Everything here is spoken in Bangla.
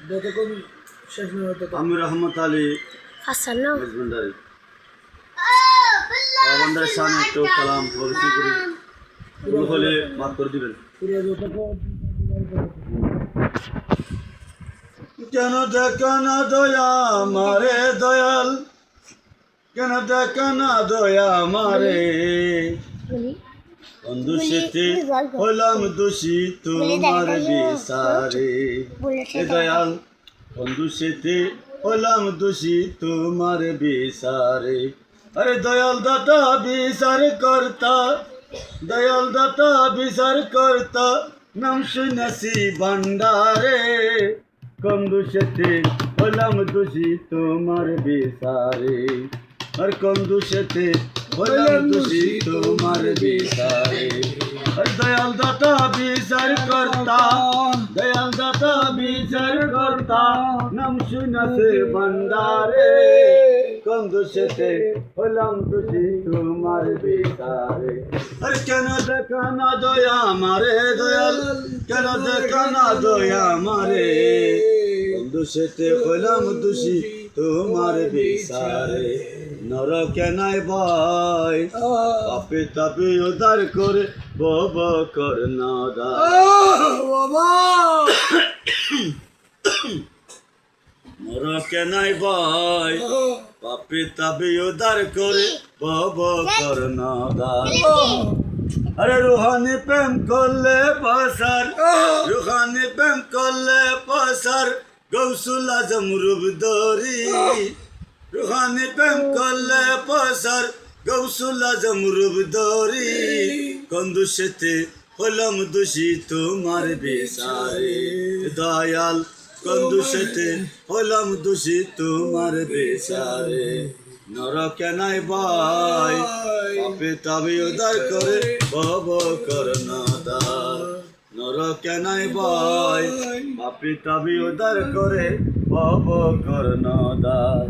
যতক্ষণ শেষ না হয় ততক্ষণ। আমি রহমত আলী মেজবান্ডারি বাবান্ডার সামনে একটু কালাম পরিচয় করি ভুল হলে মাফ করে দিবেন। কেন দেখা না দয়া মারে দয়াল, কেন দেখা না দয়া মারে, দোষীতে হলাম দোষী তোমার বিচারে। এ দয়াল দোষীতে হলাম দোষী তোমার বিচারে। আরে দয়াল দাতা বিচার কর্তা, দয়াল দাতা বিচার কর্তা, নাম শুনেছি ভান্ডারে। কোন দোষেতে হলাম দোষী তোমার বিচারে, আর কোন দোষেতে হলাম দোষী তোমার বিচারে। আর দয়াল দাতা বিচার কর্তা, দয়াল দাতা বিচার কর্তা, নাম শুনেছে ভান্ডারে। কোন দোষেতে হলাম দোষী তোমার বিচারে। আর কেন দেখা না দয়া মারে দয়াল, কেন দেখা না দয়া মারে, কোন দোষেতে হলাম দোষী তোমার বিচারে। নরকে নাই ভয় পাপে তাপে উদ্ধার করে বব কর না নরকে নাই ভয় পাপে তাপে উদ্ধার করে বব কর না। আরে রুহানি প্রেম করলে পসার, রুহানি প্রেম করলে পসার, গৌসুল আজম রূপধরি। রুহানি প্রেম করলে পসার, গৌসুল আজম রূপধরি। কোন দোষেতে হলাম দোষী তোমার বিচারে। দয়াল কোন দোষেতে হলাম দোষী তোমার বিচারে। নরকে নাই ভয় পাপে তাবে উদ্ধার করে বব কর না দার। নরকে নাই ভয় পাপে তাবে উদ্ধার করে বব কর না দার।